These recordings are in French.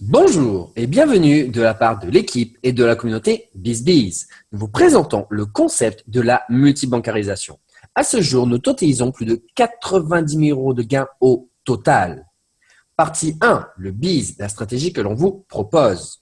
Bonjour et bienvenue de la part de l'équipe et de la communauté BizBiz. Nous vous présentons le concept de la multibancarisation. À ce jour, nous totalisons plus de 90 000 € de gains au total. Partie 1, le Biz, la stratégie que l'on vous propose.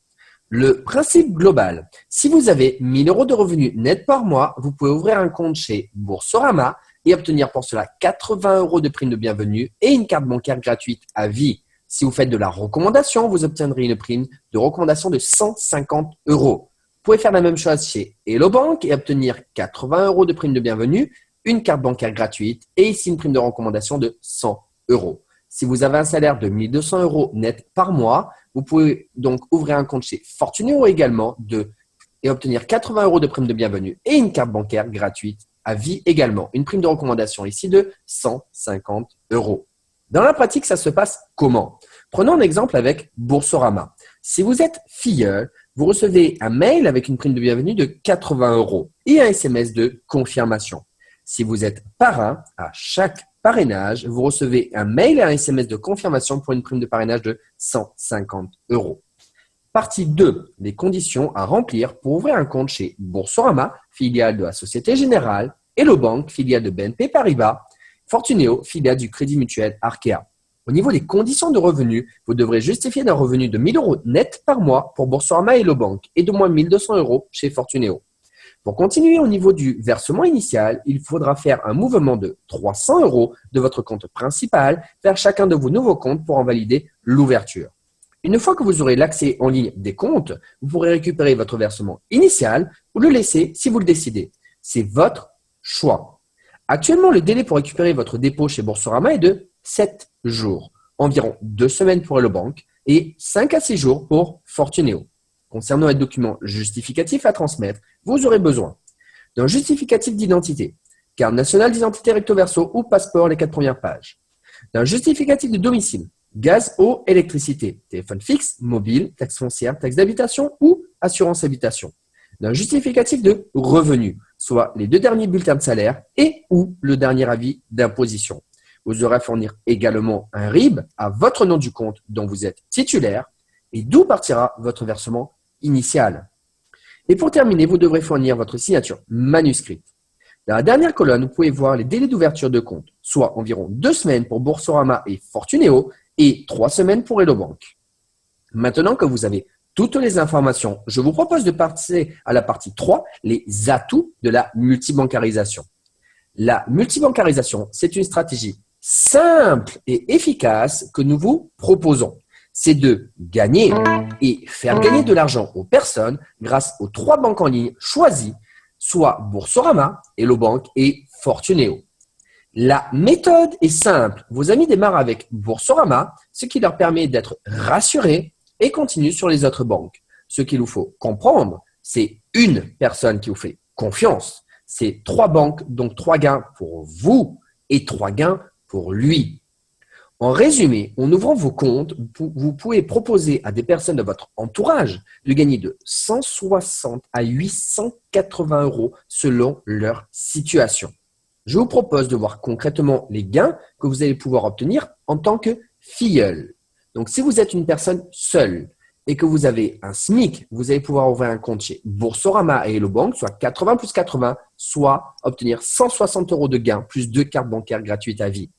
Le principe global, si vous avez 1 000 € de revenus nets par mois, vous pouvez ouvrir un compte chez Boursorama et obtenir pour cela 80 € de prime de bienvenue et une carte bancaire gratuite à vie. Si vous faites de la recommandation, vous obtiendrez une prime de recommandation de 150 €. Vous pouvez faire la même chose chez Hello Bank et obtenir 80 € de prime de bienvenue, une carte bancaire gratuite et ici une prime de recommandation de 100 €. Si vous avez un salaire de 1 200 € net par mois, vous pouvez donc ouvrir un compte chez Fortuneo également et obtenir 80 € de prime de bienvenue et une carte bancaire gratuite à vie également. Une prime de recommandation ici de 150 €. Dans la pratique, ça se passe comment? Prenons un exemple avec Boursorama. Si vous êtes filleul, vous recevez un mail avec une prime de bienvenue de 80 € et un SMS de confirmation. Si vous êtes parrain, à chaque parrainage, vous recevez un mail et un SMS de confirmation pour une prime de parrainage de 150 €. Partie 2, les conditions à remplir pour ouvrir un compte chez Boursorama, filiale de la Société Générale, Hello Bank, filiale de BNP Paribas, Fortuneo, filiale du Crédit Mutuel Arkea. Au niveau des conditions de revenus, vous devrez justifier d'un revenu de 1 000 € net par mois pour Boursorama et Hello Bank et de moins 1 200 € chez Fortuneo. Pour continuer au niveau du versement initial, il faudra faire un mouvement de 300 € de votre compte principal vers chacun de vos nouveaux comptes pour en valider l'ouverture. Une fois que vous aurez l'accès en ligne des comptes, vous pourrez récupérer votre versement initial ou le laisser si vous le décidez. C'est votre choix. Actuellement, le délai pour récupérer votre dépôt chez Boursorama est de 7 jours, environ 2 semaines pour Hello Bank et 5 à 6 jours pour Fortuneo. Concernant les documents justificatifs à transmettre, vous aurez besoin d'un justificatif d'identité, carte nationale d'identité recto verso ou passeport les 4 premières pages, d'un justificatif de domicile, gaz, eau, électricité, téléphone fixe, mobile, taxe foncière, taxe d'habitation ou assurance habitation, d'un justificatif de revenu, soit les 2 derniers bulletins de salaire et ou le dernier avis d'imposition. Vous aurez à fournir également un RIB à votre nom du compte dont vous êtes titulaire et d'où partira votre versement initial. Et pour terminer, vous devrez fournir votre signature manuscrite. Dans la dernière colonne, vous pouvez voir les délais d'ouverture de compte, soit environ 2 semaines pour Boursorama et Fortuneo et 3 semaines pour Hello Bank. Maintenant que vous avez toutes les informations, je vous propose de passer à la partie 3, les atouts de la multibancarisation. La multibancarisation, c'est une stratégie simple et efficace que nous vous proposons. C'est de gagner et faire gagner de l'argent aux personnes grâce aux 3 banques en ligne choisies, soit Boursorama, Hello Bank et Fortuneo. La méthode est simple. Vos amis démarrent avec Boursorama, ce qui leur permet d'être rassurés et continuent sur les autres banques. Ce qu'il vous faut comprendre, c'est une personne qui vous fait confiance. C'est 3 banques, donc 3 gains pour vous et 3 gains pour lui. En résumé, en ouvrant vos comptes, vous pouvez proposer à des personnes de votre entourage de gagner de 160 à 880 € selon leur situation. Je vous propose de voir concrètement les gains que vous allez pouvoir obtenir en tant que filleul. Donc, si vous êtes une personne seule et que vous avez un SMIC, vous allez pouvoir ouvrir un compte chez Boursorama et Hello Bank, soit 80 plus 80, soit obtenir 160 € de gains plus 2 cartes bancaires gratuites à vie.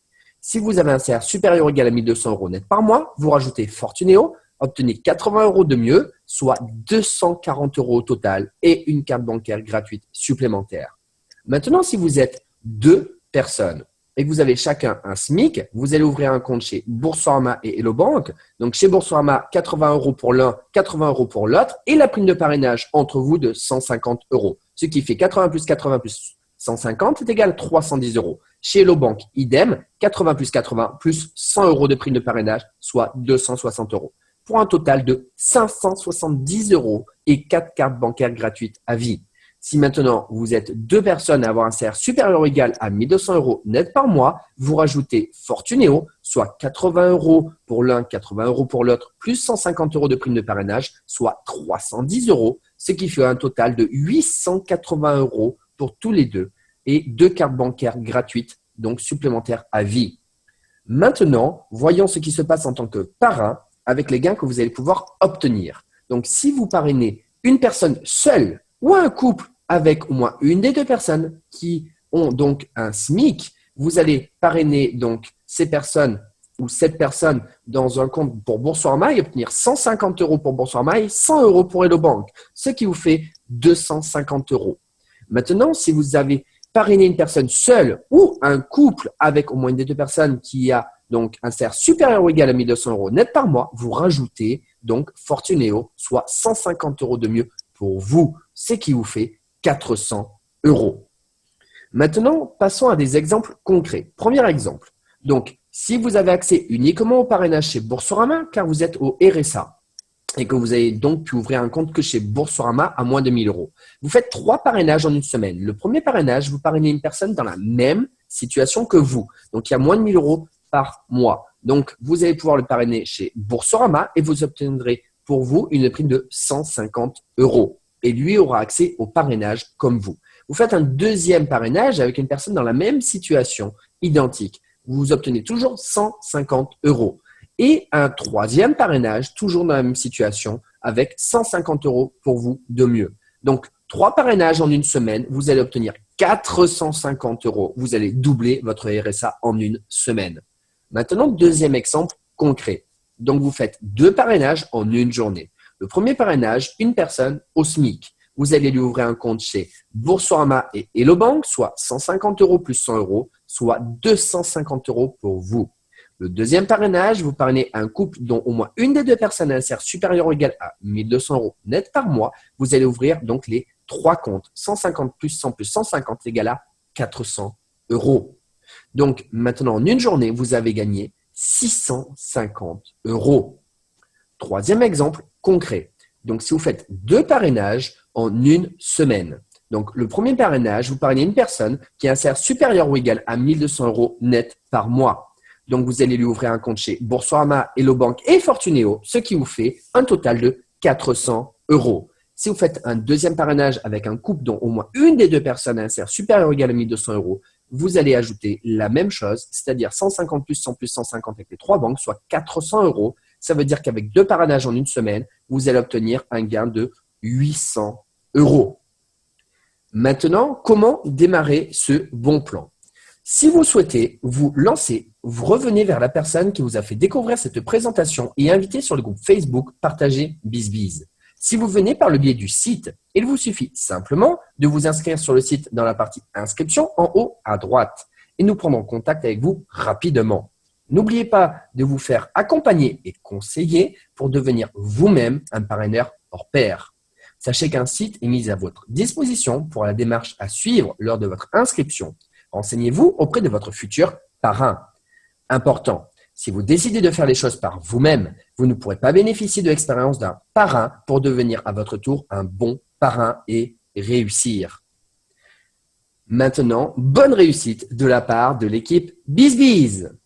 Si vous avez un salaire supérieur ou égal à 1 200 € net par mois, vous rajoutez Fortuneo, obtenez 80 € de mieux, soit 240 € au total et une carte bancaire gratuite supplémentaire. Maintenant, si vous êtes 2 personnes et que vous avez chacun un SMIC, vous allez ouvrir un compte chez Boursorama et Hello Bank. Donc, chez Boursorama, 80 € pour l'un, 80 € pour l'autre et la prime de parrainage entre vous de 150 €. Ce qui fait 80 plus 80 plus 150 est égal à 310 €. Chez Hello Bank, idem, 80 plus 80 plus 100 € de prime de parrainage, soit 260 €. Pour un total de 570 € et 4 cartes bancaires gratuites à vie. Si maintenant vous êtes 2 personnes à avoir un salaire supérieur ou égal à 1 200 € net par mois, vous rajoutez Fortuneo, soit 80 € pour l'un, 80 € pour l'autre, plus 150 € de prime de parrainage, soit 310 €, ce qui fait un total de 880 € pour tous les deux et 2 cartes bancaires gratuites, donc supplémentaires à vie. Maintenant, voyons ce qui se passe en tant que parrain avec les gains que vous allez pouvoir obtenir. Donc, si vous parrainez une personne seule ou un couple avec au moins une des deux personnes qui ont donc un SMIC, vous allez parrainer donc ces personnes ou cette personne dans un compte pour Boursorama et obtenir 150 € pour Boursorama et 100 € pour Hello Bank, ce qui vous fait 250 €. Maintenant, si vous avez parrainé une personne seule ou un couple avec au moins une des deux personnes qui a donc un salaire supérieur ou égal à 1 200 € net par mois, vous rajoutez donc Fortunéo, soit 150 € de mieux pour vous, ce qui vous fait 400 €. Maintenant, passons à des exemples concrets. Premier exemple. Donc, si vous avez accès uniquement au parrainage chez Boursorama, car vous êtes au RSA et que vous avez donc pu ouvrir un compte que chez Boursorama à moins de 1 000 €, vous faites 3 parrainages en une semaine. Le premier parrainage, vous parrainez une personne dans la même situation que vous. Donc, il y a moins de 1 000 € par mois. Donc, vous allez pouvoir le parrainer chez Boursorama et vous obtiendrez pour vous une prime de 150 €. Et lui aura accès au parrainage comme vous. Vous faites un deuxième parrainage avec une personne dans la même situation, identique. Vous obtenez toujours 150 €. Et un troisième parrainage, toujours dans la même situation, avec 150 € pour vous de mieux. Donc, 3 parrainages en une semaine, vous allez obtenir 450 €. Vous allez doubler votre RSA en une semaine. Maintenant, deuxième exemple concret. Donc, vous faites 2 parrainages en une journée. Le premier parrainage, une personne au SMIC. Vous allez lui ouvrir un compte chez Boursorama et Hello Bank, soit 150 € plus 100 €, soit 250 € pour vous. Le deuxième parrainage, vous parrainez un couple dont au moins une des deux personnes a un salaire supérieur ou égal à 1 200 € net par mois. Vous allez ouvrir donc les 3 comptes, 150 plus 100 plus 150 égale à 400 €. Donc maintenant, en une journée, vous avez gagné 650 €. Troisième exemple concret. Donc, si vous faites 2 parrainages en une semaine. Donc, le premier parrainage, vous parrainez une personne qui a un salaire supérieur ou égal à 1 200 € net par mois. Donc, vous allez lui ouvrir un compte chez Boursorama, Hello Bank et Fortunéo, ce qui vous fait un total de 400 €. Si vous faites un deuxième parrainage avec un couple dont au moins une des deux personnes a un salaire supérieur ou égal à 1 200 €, vous allez ajouter la même chose, c'est-à-dire 150 plus 100 plus 150 avec les 3 banques, soit 400 €. Ça veut dire qu'avec 2 parrainages en une semaine, vous allez obtenir un gain de 800 €. Maintenant, comment démarrer ce bon plan? Si vous souhaitez vous lancer, vous revenez vers la personne qui vous a fait découvrir cette présentation et invitez sur le groupe Facebook Partager BizBiz. Si vous venez par le biais du site, il vous suffit simplement de vous inscrire sur le site dans la partie inscription en haut à droite et nous prendrons contact avec vous rapidement. N'oubliez pas de vous faire accompagner et conseiller pour devenir vous-même un parraineur hors pair. Sachez qu'un site est mis à votre disposition pour la démarche à suivre lors de votre inscription. Renseignez-vous auprès de votre futur parrain. Important, si vous décidez de faire les choses par vous-même, vous ne pourrez pas bénéficier de l'expérience d'un parrain pour devenir à votre tour un bon parrain et réussir. Maintenant, bonne réussite de la part de l'équipe BizBiz.